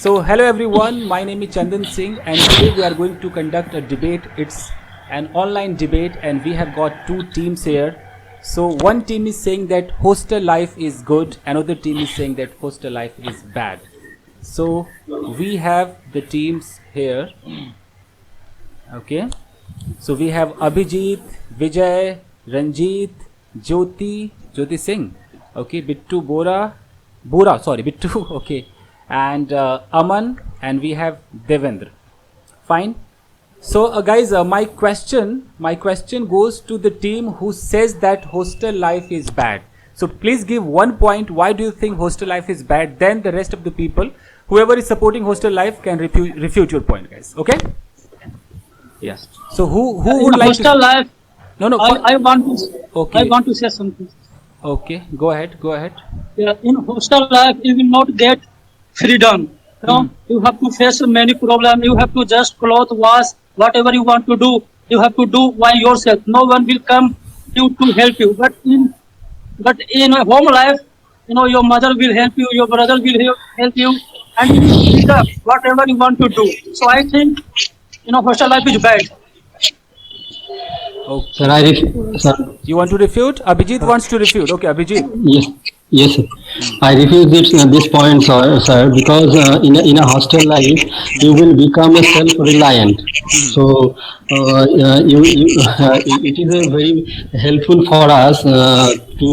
Hello everyone, my name is Chandan Singh, and today we are going to conduct a debate. It's an online debate, and we have got two teams here. So, one team is saying that hostel life is good, another team is saying that hostel life is bad. So, we have the teams here. Okay, so we have Abhijit, Vijay, Ranjit, Jyoti Singh. Okay, Bittu. Okay, and Aman, and we have Devendra. Fine. So, guys, my question goes to the team who says that hostel life is bad. So, please give 1 point. Why do you think hostel life is bad? Then the rest of the people, whoever is supporting hostel life, can refute your point, guys. Okay? Yes. So, who would like hostel to? Life? No. I want to. Okay. I want to say something. Okay. Go ahead. Yeah, in hostel life, you will not get freedom. You have to face many problems. You have to just clothes, wash, whatever you want to do. You have to do by yourself. No one will come to help you. But in a home life, your mother will help you, your brother will help you, and you will freedom, whatever you want to do. So I think hostel life is bad. Okay. Sir, You want to refute? Abhijit wants to refute. Okay, Abhijit. yes, sir. I refuse this point, sir, because in a hostel life, you will become a self-reliant. So, it is a very helpful for us to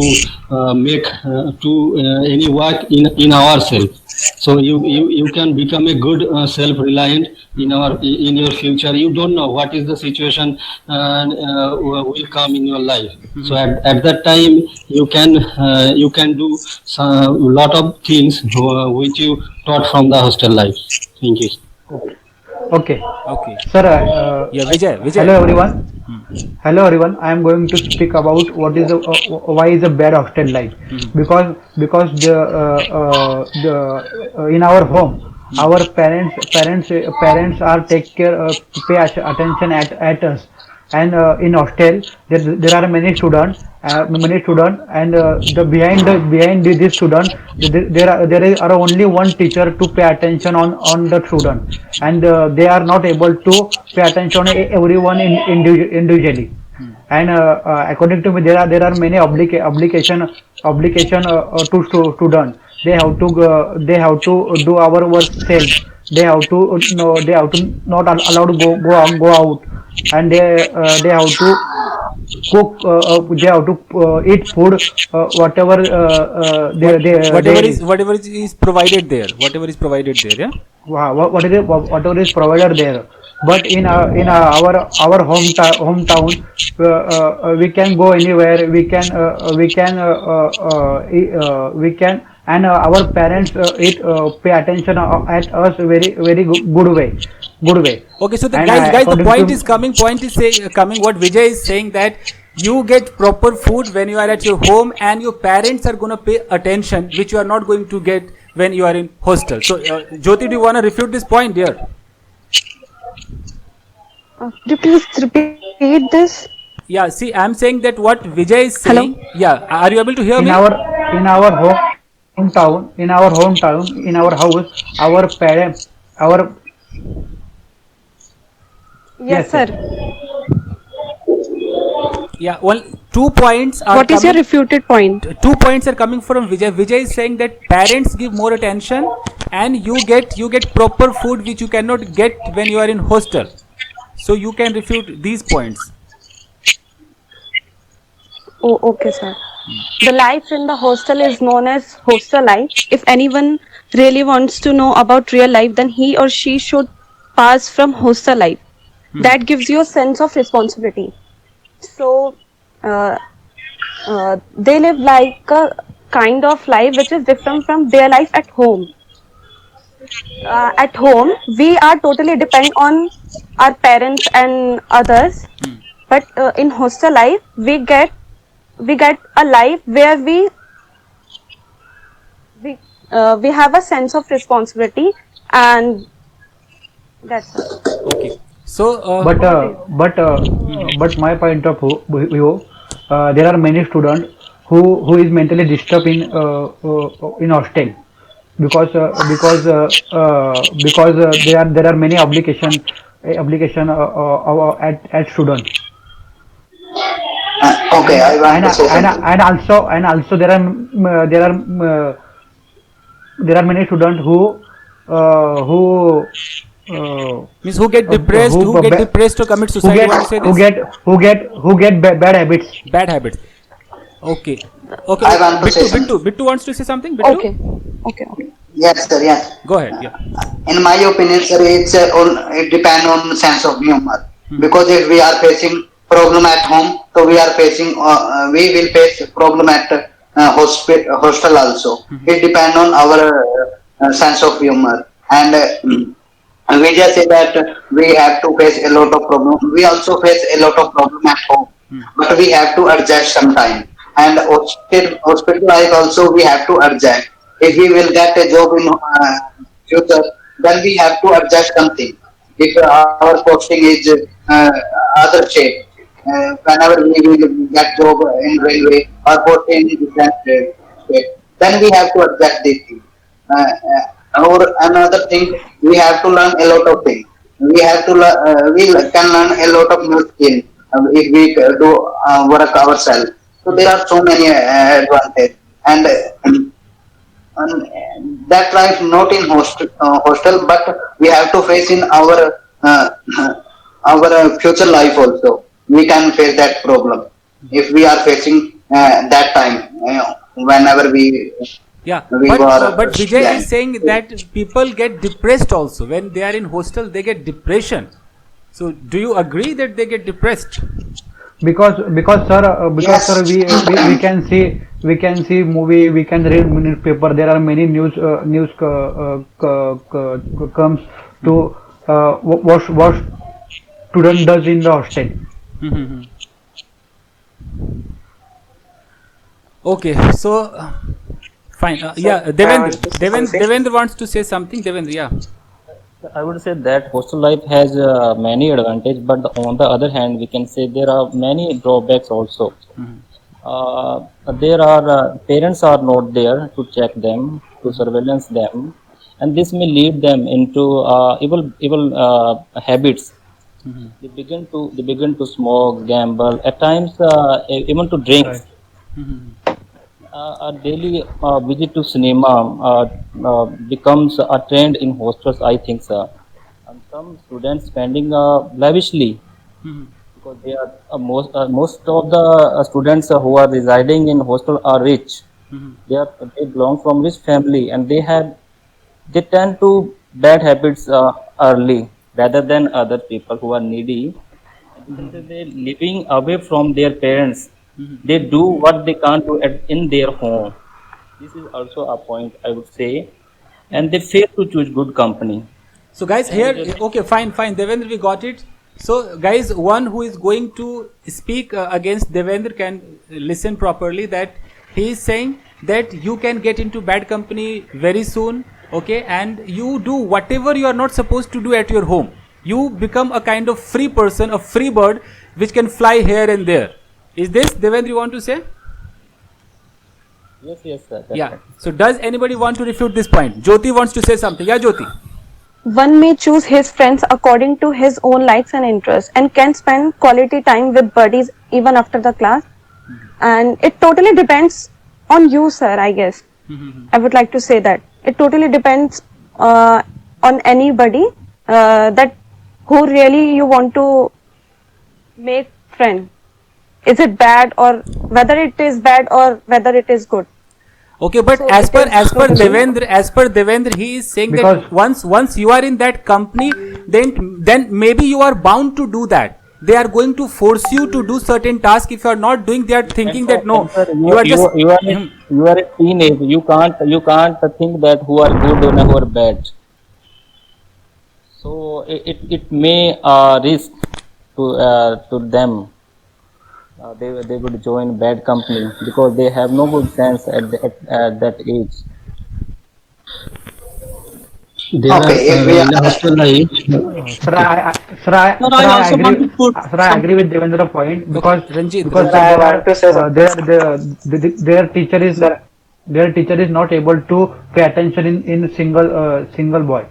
make any work in ourselves. So you can become a good self-reliant in your future. You don't know what is the situation will come in your life. So at that time you can do a lot of things which you taught from the hostel life. Thank you. Okay. Okay. Sir, Yeah, Vijay. hello everyone. Hello everyone. I am going to speak about what is why is a bad hostel life. Because in our home, our parents are take care pay attention at us, and in hostel there are many students. And the behind this student, there are only one teacher to pay attention on the student, and they are not able to pay attention on everyone individually. And according to me, there are many obligation to student. They have to do our work self. They have to no they have to not allowed to go out, and they have to cook. They have to eat food, whatever Whatever is provided there. Whatever is provided there. Yeah. whatever is provided there. But in our hometown, we can go anywhere. We can, and our parents pay attention at us very good way. Okay, so And guys, the according point to is coming. Coming. What Vijay is saying, that you get proper food when you are at your home, and your parents are gonna pay attention, which you are not going to get when you are in hostel. So, Jyoti, do you wanna refute this point here? Could you please repeat this? Yeah. See, I'm saying that what Vijay is Hello? saying. Yeah. Are you able to hear in me? our hometown, in our house, our parents, our Yes, yes, sir. Yeah. Well, 2 points are. What is your coming- refuted point? 2 points are coming from Vijay. Vijay is saying that parents give more attention, and you get proper food which you cannot get when you are in hostel. So you can refute these points. Oh, okay, sir. The life in the hostel is known as hostel life. If anyone really wants to know about real life, then he or she should pass from hostel life. That gives you a sense of responsibility. So, they live like a kind of life which is different from their life at home. At home, we are totally dependent on our parents and others. But in hostel life, we get a life where we have a sense of responsibility, and that's it. Okay. So. but my point of view, there are many students who is mentally disturbed in hostel. there are many obligation at students. Okay, I want and to say and something. and also there are many students who Means who get depressed, who who get depressed to commit suicide. You want to say this? bad habits. Bad habits. Okay. Okay. I want to say Bittu wants to say something. Bittu? Okay. Okay. Okay. Yes, sir. Yes. Go ahead. Yeah. In my opinion, sir, it depends on sense of humor. Hmm. Because if we are facing problem at home, so we will face problem at hostel also. It depends on our sense of humor, and we just say that we have to face a lot of problem. We also face a lot of problem at home, but we have to adjust sometime. And hospital life also we have to adjust. If we will get a job in future, then we have to adjust something. If our posting is other shape, whenever we will get job in railway or posting in different state, then we have to adjust this thing. Or another thing, we have to learn a lot of things. We can learn a lot of new skills if we do work ourselves. So there are so many advantages, and that life not in hostel, but we have to face in our future life also. We can face that problem if we are facing that time, whenever Yeah. we But were Vijay young. is saying that people get depressed also when they are in hostel. They get depression. So do you agree that they get depressed? Because sir, Yes. we can see movie, we can read newspaper. There are many news comes to what student does in the hostel. Mhm. Okay. So fine. Yeah. Devendra wants to say something. Devendra. Yeah. I would say that hostel life has many advantages, but on the other hand, we can say there are many drawbacks also. There are parents are not there to check them, to surveillance them, and this may lead them into evil habits. They begin to smoke, gamble, at times even to drink. A daily visit to cinema becomes a trend in hostels, I think, sir. And some students spending lavishly because they are most of the students who are residing in hostel are rich. They belong from rich family, and they tend to bad habits early rather than other people who are needy. Because they living away from their parents, they do what they can't do in their home. This is also a point, I would say, and they fail to choose good company. So guys, here, okay, fine. Devendra, we got it. So guys, one who is going to speak against Devendra can listen properly. That he is saying that you can get into bad company very soon, okay, and you do whatever you are not supposed to do at your home. You become a kind of free person, a free bird, which can fly here and there. Is this Devendra you want to say? Yes, sir. That's Yeah. right. So does anybody want to refute this point? Jyoti wants to say something. Yeah, Jyoti. One may choose his friends according to his own likes and interests and can spend quality time with buddies even after the class. And it totally depends on you, sir, I guess. I would like to say that. It totally depends on anybody that who really you want to make friend. Is it bad, or whether it is bad or whether it is good? Okay, but So as it per is totally- Devendra, he is saying Because- that once you are in that company, then maybe you are bound to do that. They are going to force you to do certain tasks. If you are not doing, they are thinking that no, Sir, you are just. you are a teenage. You can't think that who are good and who are bad. So it may risk to them. They would join bad company because they have no good sense at that age. There Okay, if we in the are hostel life, Sir, I also agree. want to put Sir, I agree with Devendra's point because Ranjit, because Ranjit. there teacher is their teacher is not able to pay attention in single boy,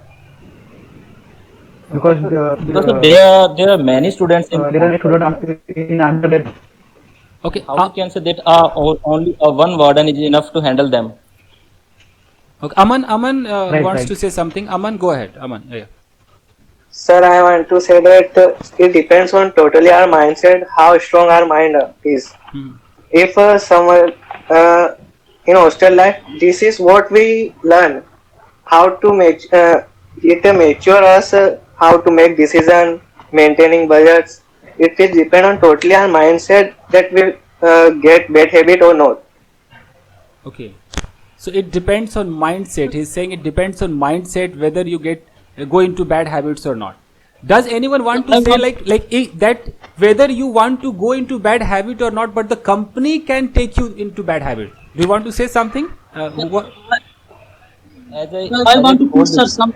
because Because there are many students in there are hostel. students in under. Okay. How we can say that only one warden is enough to handle them? Okay. Aman Right, wants right. to say something. Aman, go ahead. Aman. Yeah. Sir, I want to say that it depends on totally our mindset, how strong our mind is. Hmm. If someone in hostel life, this is what we learn, how to make it mature us, how to make decision, maintaining budgets. It is depend on totally our mindset that we get bad habit or not. Okay. So it depends on mindset. He's saying it depends on mindset whether you go into bad habits or not. Does anyone want to say that whether you want to go into bad habit or not, but the company can take you into bad habit? Do you want to say something? What? As I want to put, sir, some.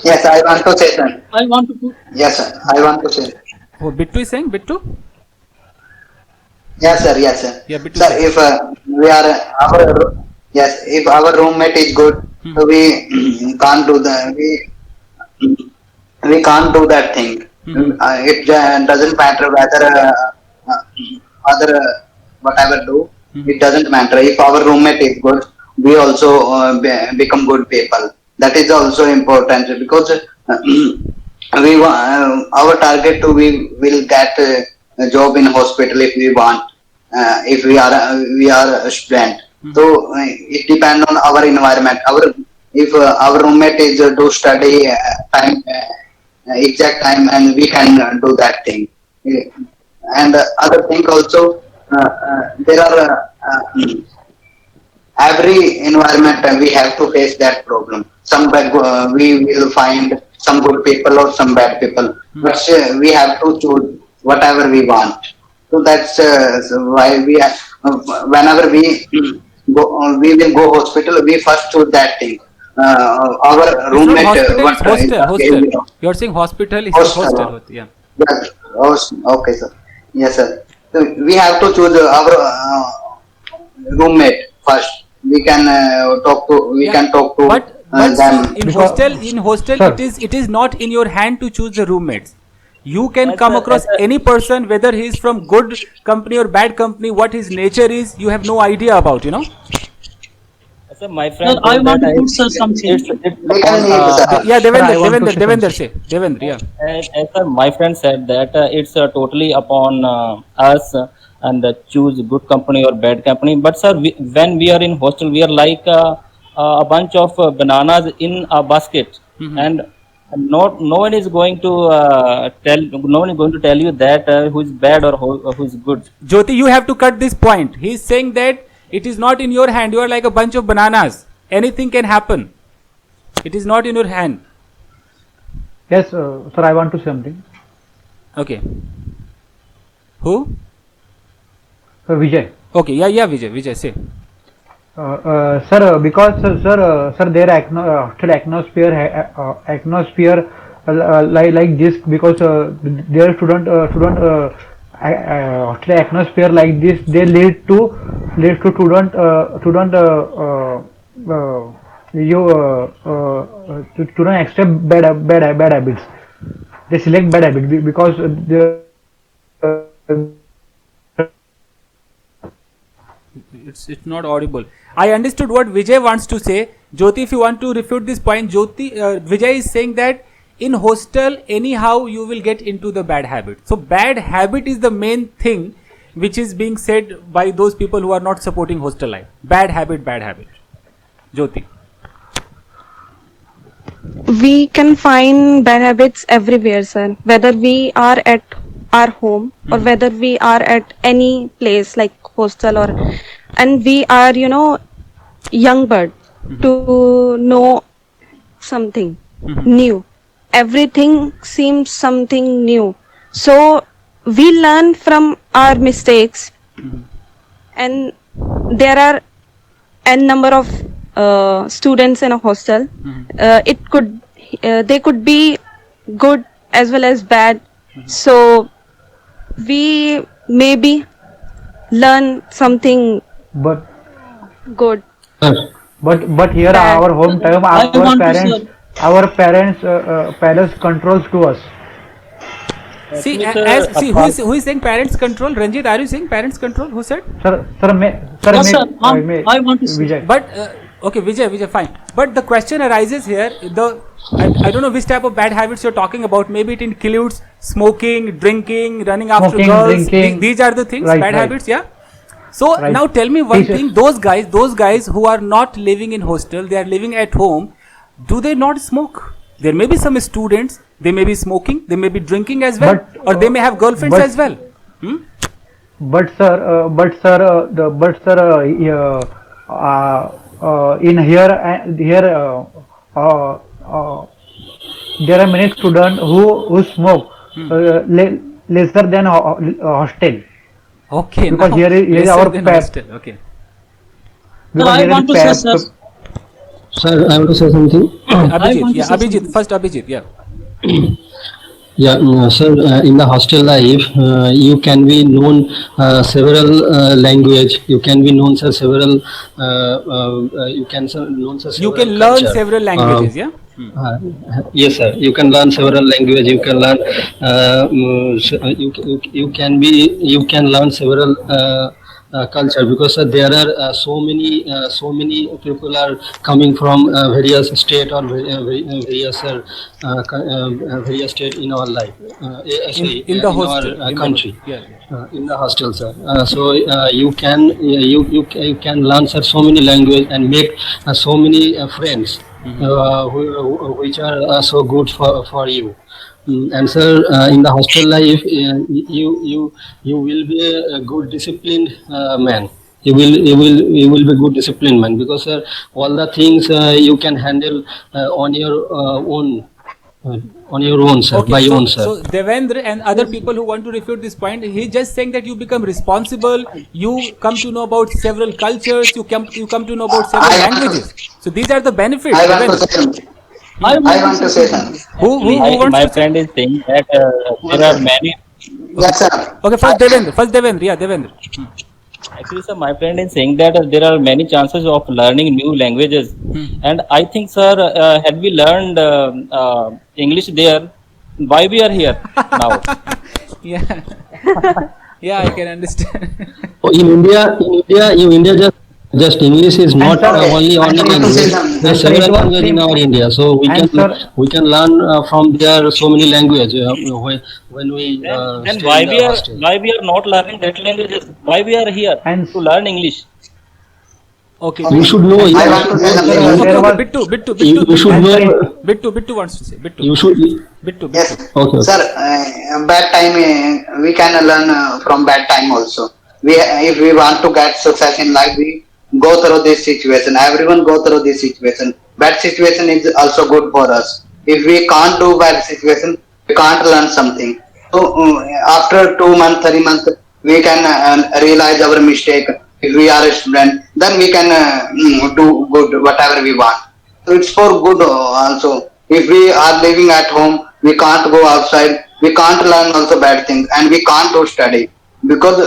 Yes, I want to say that. I want to put. Yes, sir. I want to say. Oh, Bittu is saying Bittu? Yes, sir. Yes, sir. Yeah, Bittu. Sir, if we are if our roommate is good, so we can't do we can't do that thing. It doesn't matter whether other whatever do. It doesn't matter. If our roommate is good, we also become good people. That is also important, because our target to we will get a job in hospital if we want. If we are a student, so it depends on our environment. If our roommate is to study time exact time, and we can do that thing. And other thing also, there are every environment we have to face that problem. Some we will find some good people or some bad people, but we have to choose whatever we want. So that's why we whenever we we will go hospital, we first choose that thing. Our It's not roommate. hospital, what it's hostel. is- Hostel. You're saying hospital is Hostel. hostel. Yeah. Yes. Okay, sir. Yes, sir. So we have to choose our roommate first. We can talk to. We Yeah. can talk to But them. in Because- hostel Sir. it is not in your hand to choose the roommates. You can As come a- across as a- any person, whether he is from good company or bad company. What his nature is, you have no idea about. You know. So my friend, Sir, I told want that to put, sir, something. It's We can leave, sir. Yeah, Sir, I want to Devendra, say Devendra, something. say Devendra. Yeah. as my friend said that it's totally upon us and choose good company or bad company. But sir, when we are in hostel, we are like a bunch of bananas in a basket, and no one is going to tell you that who is bad or who is good. Jyoti, you have to cut this point. He is saying that it is not in your hand. You are like a bunch of bananas. Anything can happen. It is not in your hand. Yes, sir, I want to say something. Okay. Who? Vijay. Okay. Yeah. Vijay, say. Sir, because sir, their hostel atmosphere like this, because their student hostel atmosphere like this, they lead to student student accept bad habits. They select bad habits because they It's not audible. I understood what Vijay wants to say. Jyoti, if you want to refute this point, Vijay is saying that in hostel, anyhow, you will get into the bad habit. So bad habit is the main thing which is being said by those people who are not supporting hostel life. Bad habit. Jyoti. We can find bad habits everywhere, sir. Whether we are at our home or whether we are at any place like hostel and we are, young bird to know something new. Everything seems something new. So we learn from our mistakes, and there are n number of students in a hostel. They could be good as well as bad. So we maybe learn something but good. Sir, But here That- our hometown, I want to our parents controls to us. See, Actually, as sir, see who is saying parents control? Ranjit, are you saying parents control? Who said? Yes, sir. I want to say. Vijay. But okay, Vijay, fine. But the question arises here. I don't know which type of bad habits you're talking about. Maybe it includes smoking, drinking, running after Smoking, girls. drinking. These are the things, Right, bad right. habits. Yeah. So Right. now tell me one These are- thing. Those guys who are not living in hostel, they are living at home. Do they not smoke? There may be some students. They may be smoking. They may be drinking as well, But, or they may have girlfriends but- as well. Hmm? But sir, in here there are many students who smoke lesser than hostel, Okay. because now, here is lesser our than pep. hostel. Okay. because I here is want to say, pep. sir. sir, I want to say something. Abhijit, want to yeah, say Abhijit, something. first Abhijit, yeah. Yeah, sir, in the hostel life, you can be known several language. You can be known sir, several. You can known sir, You several can learn culture. several languages, yeah. Yes, sir. You can learn several language. You can learn. You can be. You can learn several culture, because there are so many people are coming from various state or various state in our life. In the hostel, our in the country. hostel, yeah. In the hostel, sir. So you can learn sir, so many language and make so many friends, which are so good for you. And sir, in the hostel life, you will be a good disciplined man. You will be good disciplined man, because sir, all the things you can handle on your own. On your own, sir, by so, own, sir. so Devendra and other people who want to refute this point, he's just saying that you become responsible, you come to know about several cultures, you come to know about several languages. So these are the benefits. I want to Devendra. say something. I I want to say something. Who wants my to say? friend is saying that there are many. Yes, sir. Okay, first Devendra, yeah, Devendra. Actually, sir, my friend is saying that there are many chances of learning new languages, and I think, sir, had we learned English there, why we are here now? Yeah. Yeah, I can understand. In India, just English is not sir, only I only want to say language. something. There are And sir, several it was languages in same- our India, so And sir- we can learn from there so many language when we Then stay why in the we are hostel. not learning that languages? Why we are here And- to learn English? Okay. You should know. I want to say something. Okay, You should And know. sir, Bittu wants to say. You should. Bittu. Yes, Okay. sir. Bad time we can learn from bad time also. If we want to get success in life, we go through this situation. Everyone go through this situation. Bad situation is also good for us. If we can't do bad situation, we can't learn something. So after 2 months, 3 months, we can realize our mistake. If we are a student, then we can do good whatever we want. So it's for good also. If we are living at home, we can't go outside. We can't learn also bad things, and we can't do study, because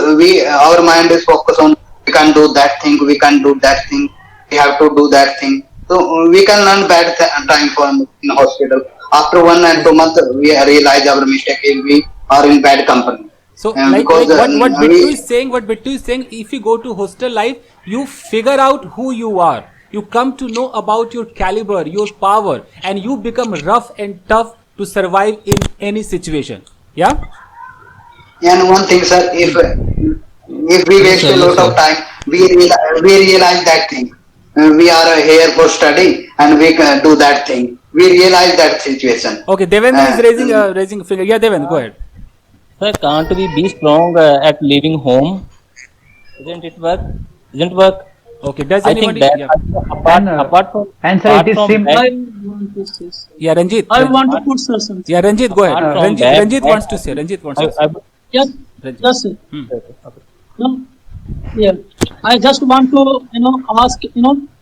our mind is focused on we can do that thing, we can do that thing, we have to do that thing. So we can learn bad time from in hospital. After 1 and 2 months, we realize our mistake if we are in bad company. So, Because, what Bittu we- is saying, if you go to hostel life, you figure out who you are. You come to know about your caliber, your power, and you become rough and tough to survive in any situation. Yeah? And one thing, sir, if we waste sir, a lot yes, of sir. time, we realize that thing. We are here for study, and we can do that thing. We realize that situation. Okay, Devendra is raising a finger. Yeah, Devendra, go ahead. Sir, can't we be strong at leaving home? Isn't it work? Isn't work? Okay, does I think anybody? that Yeah, apart from and sir, apart it is from simple. that, I want to say. yeah, Ranjit. I want to put something. Yeah, Ranjit, go ahead. Apart from Ranjit that, wants to say. Ranjit wants to say. I, Yes, Ranjit. yes, sir. okay. No, yeah. I just want to, ask,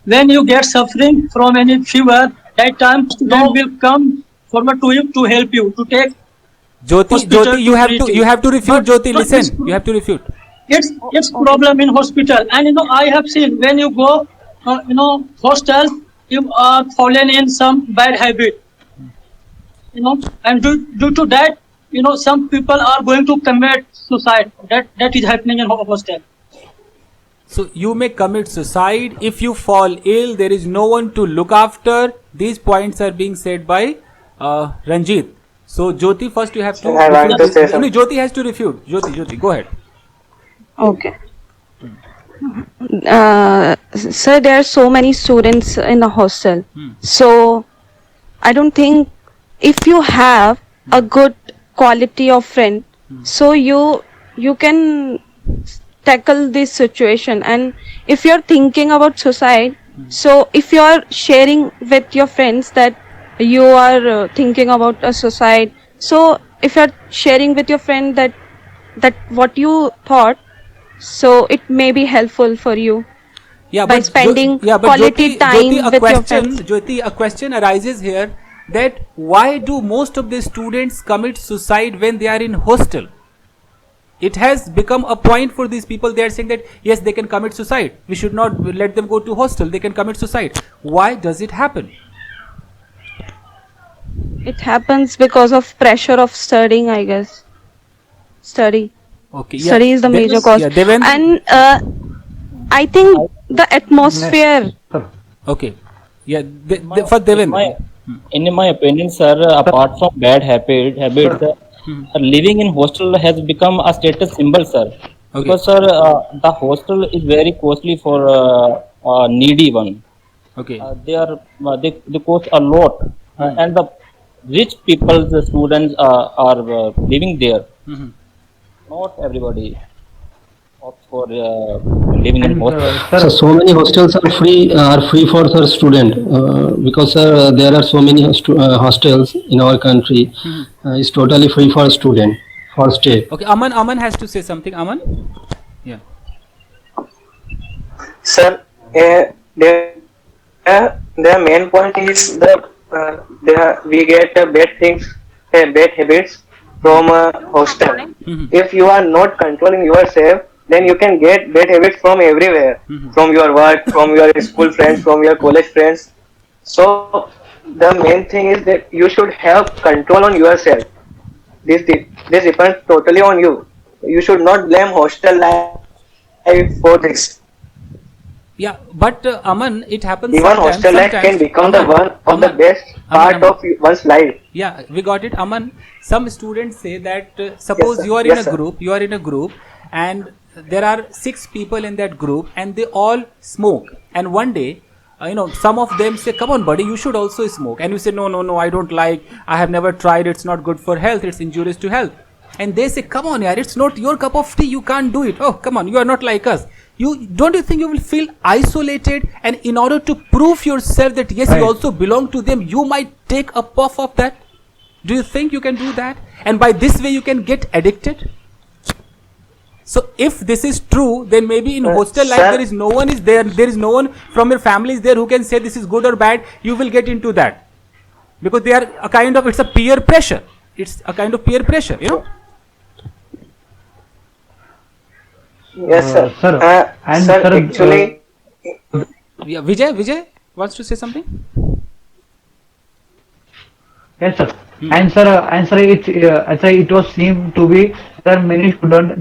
when you get suffering from any fever, that time student will come forward to you to help you to take. Hospital Jyoti, you have to refute. But- Jyoti, but listen. it's- You have to refute. It's problem in hospital, and I have seen when you go hostels, you are fallen in some bad habit, and due to that, some people are going to commit suicide. That is happening in hostel. So you may commit suicide if you fall ill. There is no one to look after. These points are being said by Ranjit. So Jyoti, first you have to. I want to say No, something. Jyoti has to refute. Jyoti, go ahead. Okay. Sir, there are so many students in the hostel. So I don't think if you have a good quality of friend, so you can tackle this situation. And if you're thinking about suicide, so if you're sharing with your friends that you are thinking about a suicide, so if you're sharing with your friend that what you thought, so it may be helpful for you. Yeah, By spending quality time a with your question, friends. Jyoti, a question arises here that why do most of the students commit suicide when they are in hostel? It has become a point for these people. They are saying that yes, they can commit suicide. We should not let them go to hostel. They can commit suicide. Why does it happen? It happens because of pressure of studying, I guess. Study. Okay, Study is the major cause. Yeah, Devendra. And I think the atmosphere. Sir. Okay, yeah. For Devendra. In my opinion, sir, apart from bad habits, living in hostel has become a status symbol, sir. Okay. Because, sir, the hostel is very costly for a needy one. Okay. They cost a lot, and the rich people, the students are living there. Not everybody opts for living in hostel. So many hostels are free for the student because there are so many hostels in our country. It's totally free for student for stay. Okay, Aman has to say something. Aman. Yeah. Sir, the main point is we get bad habits from a hostel. If you are not controlling yourself, then you can get bad habits from everywhere, from your work, from your school friends, from your college friends. So the main thing is that you should have control on yourself. This depends totally on you. You should not blame hostel life for this. Yeah, but Aman, it happens Even sometimes. hostel life can become the one of the best part of one's life. Yeah, we got it, Aman. Some students say that suppose sir. you are Yes, in a group, and there are 6 people in that group, and they all smoke. And one day, some of them say, "Come on, buddy, you should also smoke." And you say, "No, I don't like. I have never tried. It's not good for health. It's injurious to health." And they say, "Come on, yaar, it's not your cup of tea. You can't do it. Oh, come on, you are not like us." Don't you think you will feel isolated? And in order to prove yourself that yes, you also belong to them, you might take a puff of that. Do you think you can do that? And by this way, you can get addicted. So if this is true, then maybe in hostel life sir, there is no one from your family is there who can say this is good or bad. You will get into that because they are it's a peer pressure. It's a kind of peer pressure, Yes, sir. Sir, and sir, sir, actually, Yeah, Vijay wants to say something. Yes, sir. And sir, it was seemed to be there are many students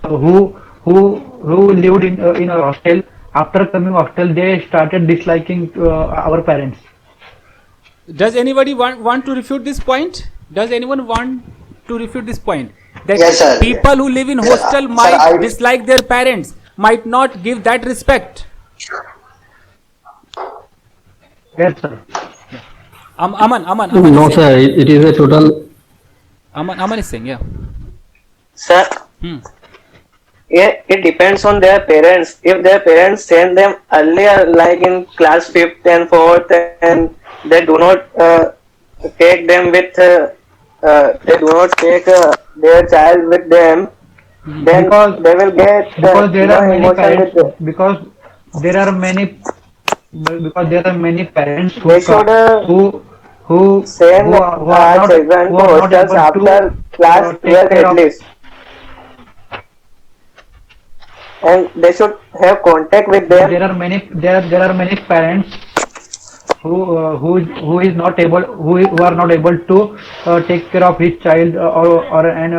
who lived in a hostel. After coming hostel, they started disliking our parents. Does anybody want to refute this point? Does anyone want to refute this point? That Yes, sir. people who live in hostel Sir, might I- dislike their parents, might not give that respect. Yes, sir. Aman No, is saying. sir. It is a total. Aman is saying, yeah. sir, yeah, it depends on their parents. If their parents send them earlier, like in class 5th and 4th, and they do not take them with, they do not take their child with them, then Because- they will get Because there are many emotion parents. with them. Because there are many parents They should who send who are not children who to are not hostels able after to class take 12 care at of. least. and they should have contact with them. There are many parents who is not able who are not able to take care of his child, or and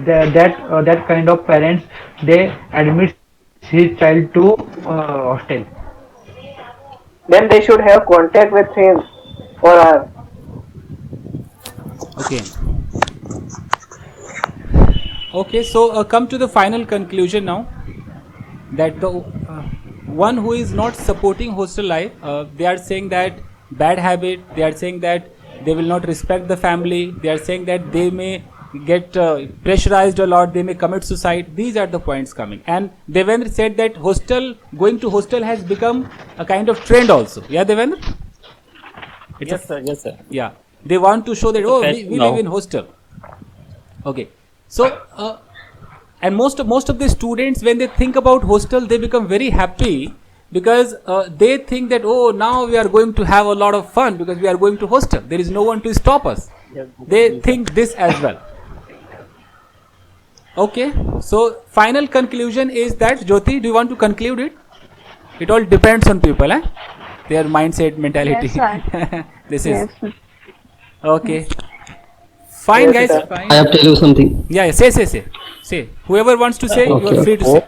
that kind of parents, they admit his child to hostel. Then they should have contact with him or her. Okay. Okay, so come to the final conclusion now, that the one who is not supporting hostel life, they are saying that bad habit, they are saying that they will not respect the family, they are saying that they may get pressurized a lot, they may commit suicide. These are the points coming. And Devendra said that going to hostel has become a kind of trend also. Yeah, Devendra? Yes, sir. Yes, sir. Yeah, they want to show that, oh, we live in hostel. Okay, so and most of the students, when they think about hostel, they become very happy, because they think that, oh, now we are going to have a lot of fun because we are going to hostel, there is no one to stop us. They think this as well. Okay, so final conclusion is that, Jyoti, do you want to conclude it? It all depends on people, their mindset, mentality. Yes, sir. This Yes, is sir. okay. Fine, guys. I have to tell you something. Yeah, say. Whoever wants to say, you Okay. are free to say.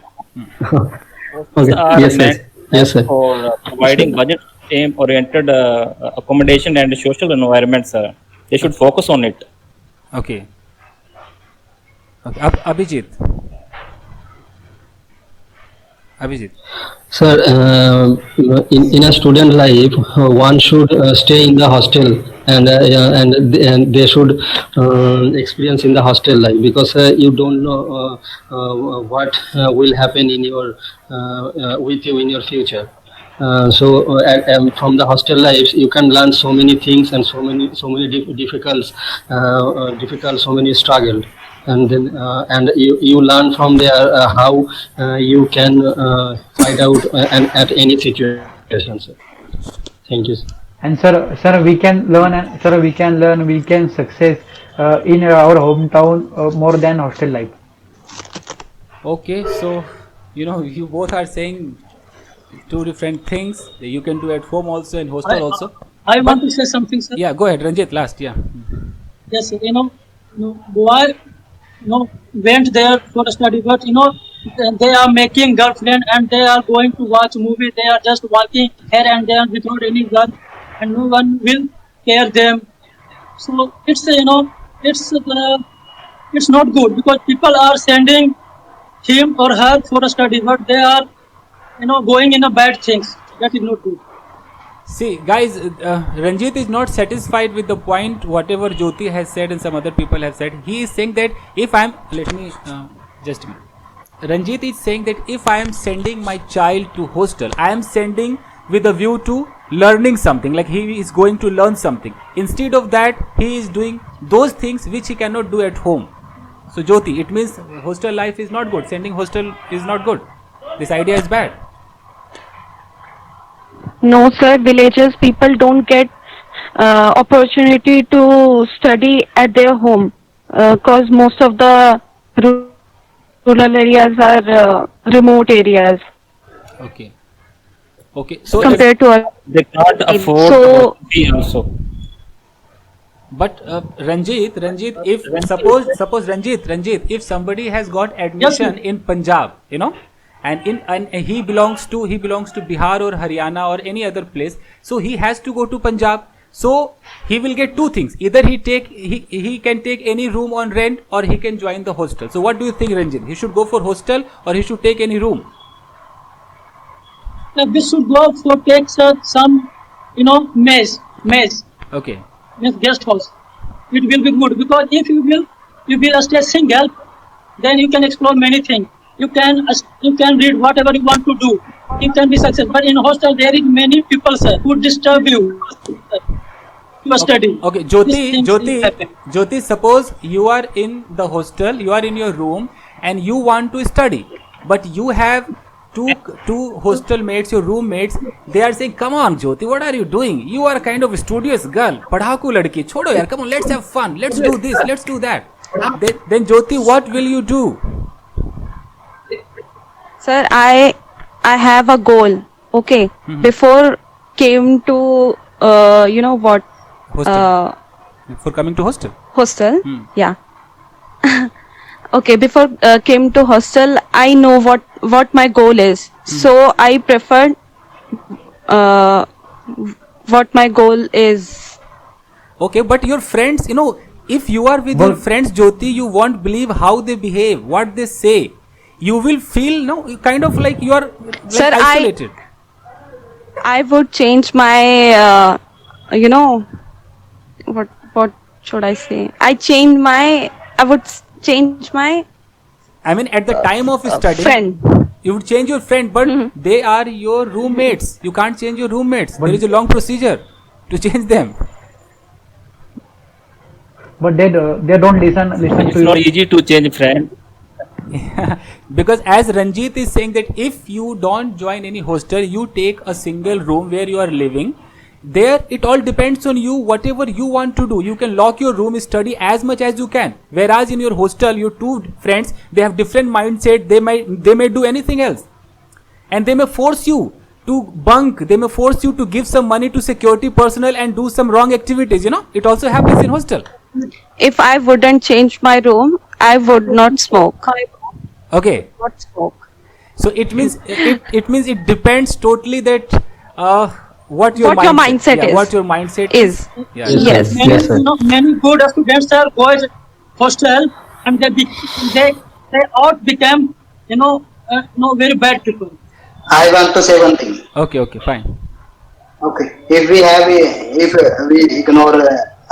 Okay. Are Yes, meant yes, sir. for providing budget aim oriented accommodation and social environments. They should focus on it. Okay. Abhijit. Sir, in a student life, one should stay in the hostel, and they should experience in the hostel life, because you don't know what will happen in your with you in your future. From the hostel lives, you can learn so many things, and so many difficult, so many struggle, and then and you learn from there how you can fight out and at any situation. Sir. Thank you. Sir. And sir, we can learn, we can success in our hometown more than hostel life. Okay, so you both are saying two different things. You can do at home also and hostel also. I want to say something, sir. Yeah, go ahead, Ranjit. Last, yeah. Yes, boy, went there for study, but they are making girlfriend and they are going to watch movie. They are just walking here and there without any girl, and no one will care them. So it's it's not good, because people are sending him or her for a study, but they are going in a bad things. That is not good. See, guys, Ranjit is not satisfied with the point whatever Jyoti has said and some other people have said. He is saying that if I am, let me just a minute. Ranjit is saying that if I am sending my child to hostel, I am sending with a view to learning something, like he is going to learn something. Instead of that, he is doing those things which he cannot do at home. So Jyoti, it means hostel life is not good. Sending hostel is not good. This idea is bad. No, sir. Villages people don't get opportunity to study at their home, because most of the rural areas are remote areas Okay. So compared to us. They can't afford So- to be also. But Ranjit, if suppose Ranjit, if somebody has got admission in Punjab, and he belongs to Bihar or Haryana or any other place, so he has to go to Punjab. So he will get two things: either he can take any room on rent, or he can join the hostel. So what do you think, Ranjit? He should go for hostel or he should take any room? We should go for take some, mess, Okay. guest house. It will be good, because if you will stay single, then you can explore many things. You can read whatever you want to do. You can be successful. But in hostel there is many people, sir, who disturb you. You study. Okay, These things happen. Jyoti, suppose you are in the hostel, you are in your room, and you want to study, but you have two hostel mates, your roommates. They are saying, "Come on, Jyoti, what are you doing? You are a kind of a studious girl. Padhaku ladki, chodo yaar, come on, let's have fun. Let's do this, let's do that." Then Jyoti, what will you do? Sir, I have a goal. Okay. Before came to what Hostel. For coming to hostel. hostel. Yeah. Okay. Before came to hostel, I know what my goal is. So I preferred what my goal is. Okay, but your friends, if you are with your friends, Jyoti, you won't believe how they behave, what they say. You will feel, kind of like you are like Sir, isolated. I would change my what should I say? I would change my I mean, at the time of studying, friend. you would change your friend, but they are your roommates. You can't change your roommates. There is a long procedure to change them. But they don't listen It's to not you. easy to change friend. Because as Ranjit is saying that if you don't join any hostel, you take a single room where you are living. There it all depends on you. Whatever you want to do, you can lock your room, study as much as you can. Whereas in your hostel, your two friends, they have different mindset. They may do anything else, and they may force you to bunk. They may force you to give some money to security personnel and do some wrong activities. It also happens in hostel. If I wouldn't change my room, I would not smoke. Okay. Not smoke. So it means it depends totally that what your mindset is. What your mindset Is. Yeah. Yes. Many, Yes, sir. many good students are go to hostel and they all become very bad people. I want to say one thing. Okay, fine. Okay, if we ignore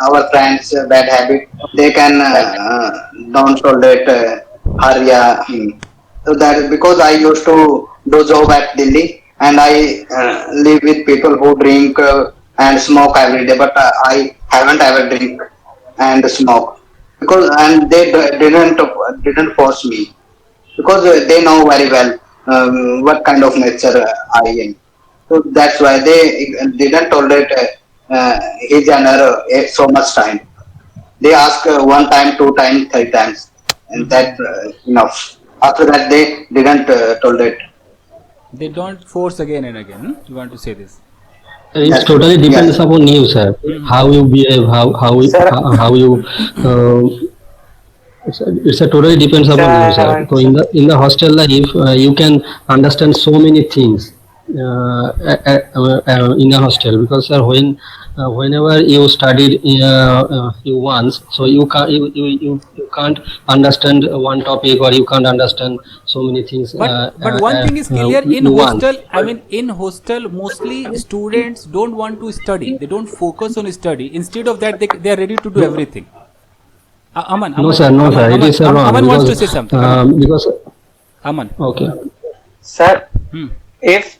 our friends' bad habit, they can don't tolerate her, yeah, him. So that is because I used to do job at Delhi and I live with people who drink and smoke every day, but I haven't ever drink and smoke because and they didn't force me because they know very well what kind of nature I am. So that's why they didn't tolerate his and her so much time. They ask one time, two times, three times, and that enough. After that, they didn't tolerate. They don't force again and again. You want to say this? It totally depends upon you, sir. How you behave, how you. It's a totally depends upon you, sir. So in the hostel life, you can understand so many things in a hostel because, sir, whenever you studied you once, so you can't understand one topic or you can't understand so many things. But one thing is clear in once. hostel. I mean, in hostel, mostly students don't want to study. They don't focus on study. Instead of that, they are ready to do everything. Aman. No, sir. It is wrong. Aman wants to say something. Because Aman. okay. Sir, if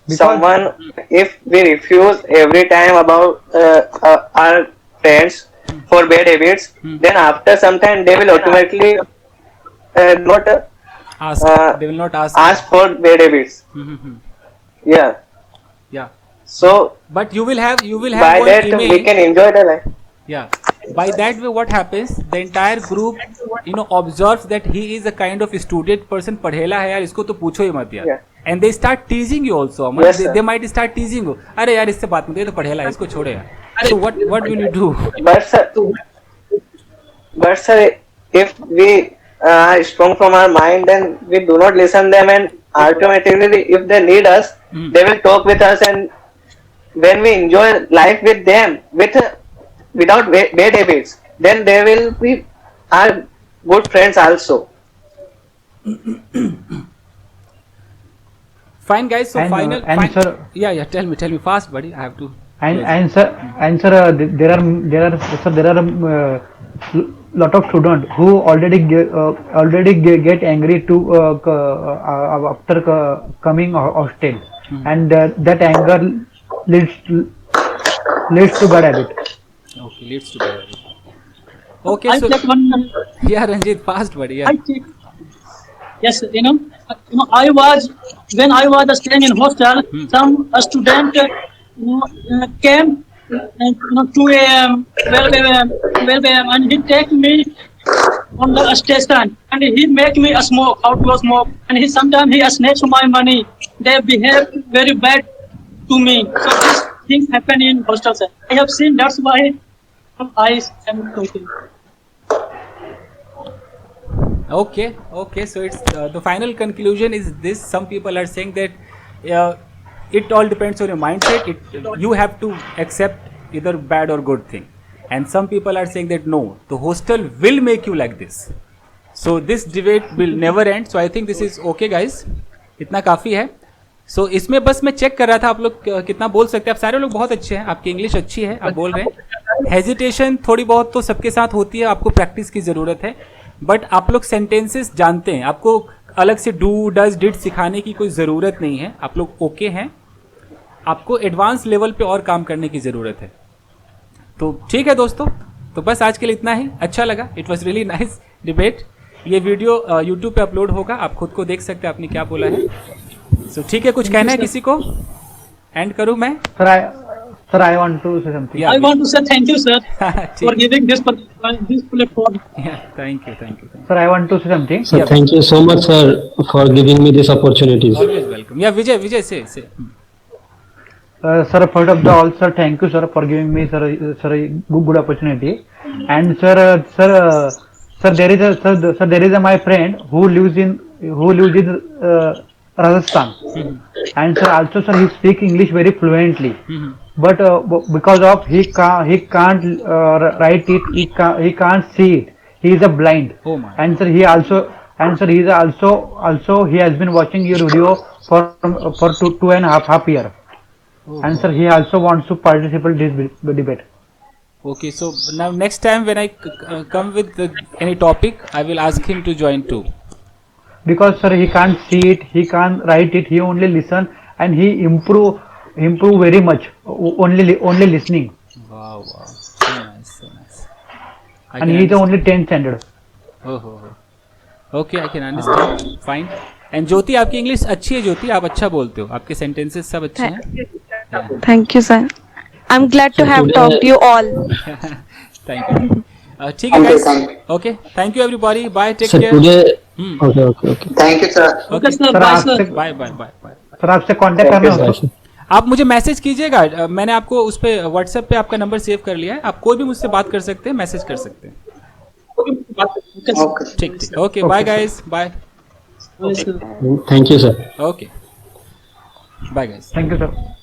we refuse every time about our friends for bad habits, then after some time they will automatically not They will not ask. ask for bad habits. Yeah. Yeah. So But you will have by one that image. we can enjoy the life. Yeah. By that way, what happens? The entire group, observes that he is a kind of student person. पढ़ेला है यार, इसको तो पूछो ही मत यार. Yeah. And they start teasing you also. Aman. Yes, sir. They might start teasing you. अरे यार इससे बात मत ये तो पढ़ेला है, इसको छोड़े यार. So what will you do? But sir, if we are strong from our mind, then we do not listen them, and automatically, if they need us, they will talk with us, and when we enjoy life with them, without bad habits, then they will be our good friends also. Fine, guys. So And, final. sir, Yeah. Tell me fast, buddy. I have to. and sir, there are lot of students who already get angry to after coming hostel, and that anger leads to bad habit. Okay, leads to bad. Okay, I so check one. yeah, Ranjit, fast, buddy. Yeah. I check. Yes, I was when I was staying in hostel. Some student came 2 a.m., 12 a.m., and he take me on the station, and he make me a smoke, how to smoke, and he sometimes he snatch my money. They behave very bad to me. So these things happen in hostel, sir. I have seen, that's why I am talking. Okay, so it's the final conclusion is this: some people are saying that it all depends on your mindset. You have to accept either bad or good thing, and some people are saying that no, the hostel will make you like this. So this debate will never end. So I think this is okay, guys. इतना काफ़ी है. So इसमें बस मैं check कर रहा था आप लोग कितना बोल सकते हैं. आप सारे लोग बहुत अच्छे हैं, आपकी इंग्लिश अच्छी है, आप बोल रहे हैं. हेजिटेशन थोड़ी बहुत तो सबके साथ होती है, आपको प्रैक्टिस की ज़रूरत है. बट आप लोग सेंटेंसेस जानते हैं, आपको अलग से डू डज डिड सिखाने की कोई ज़रूरत नहीं है. आप लोग ओके हैं, आपको एडवांस लेवल पे और काम करने की ज़रूरत है. तो ठीक है दोस्तों, तो बस आज के लिए इतना ही. अच्छा लगा, it was really nice debate. ये वीडियो यूट्यूब पे अपलोड होगा, आप खुद को देख सकते हैं आपने क्या बोला है. सो ठीक है, कुछ कहना है किसी को? एंड करूँ मैं? Sir, I want to say something. Yeah. I want to say thank you, sir, ठीक. for giving this platform. Thank you. Sir, I want to say something. So Yeah. thank you so much, sir, for giving me this opportunities. Always welcome. या विजय से. Sir, first of all, sir, thank you, sir, for giving me, sir, a good opportunity. And sir, there is my friend who lives in Rajasthan. And sir, also, sir, he speaks English very fluently. But because of he can't write it, he can't see it. He is a blind. Oh my. And sir, he has been watching your video for 2.5 years. And sir, he also wants to participate in this debate. Okay, so now next time when I come with any topic, I will ask him to join too. Because sir, he can't see it, he can't write it, he only listen, and he improve very much only listening. Wow, so nice. And he is only 10th standard. Okay, I can understand. Fine. And Jyoti, आपकी English अच्छी है. ज्योति, आप अच्छा बोलते हो, आपके sentences सब अच्छे हैं. Thank you, sir. I'm glad to have talked to you all. Thank you. ठीक है guys. Okay, thank you everybody. Bye, take Sir, care. today. Hmm. Okay. Thank you, sir. Okay, sir. Sir, Bye, sir. Bye. Sir आपसे contact करना हो तो आप मुझे message कीजिएगा. मैंने आपको उस पे व्हाट्सएप पे आपका नंबर सेव कर लिया है. आप कोई भी मुझसे बात कर सकते हैं, मैसेज कर सकते हैं. Okay, sir. Okay. ठीक. Okay, bye guys. Bye. Bye, sir. Thank you, sir. Okay, bye guys. Thank you sir.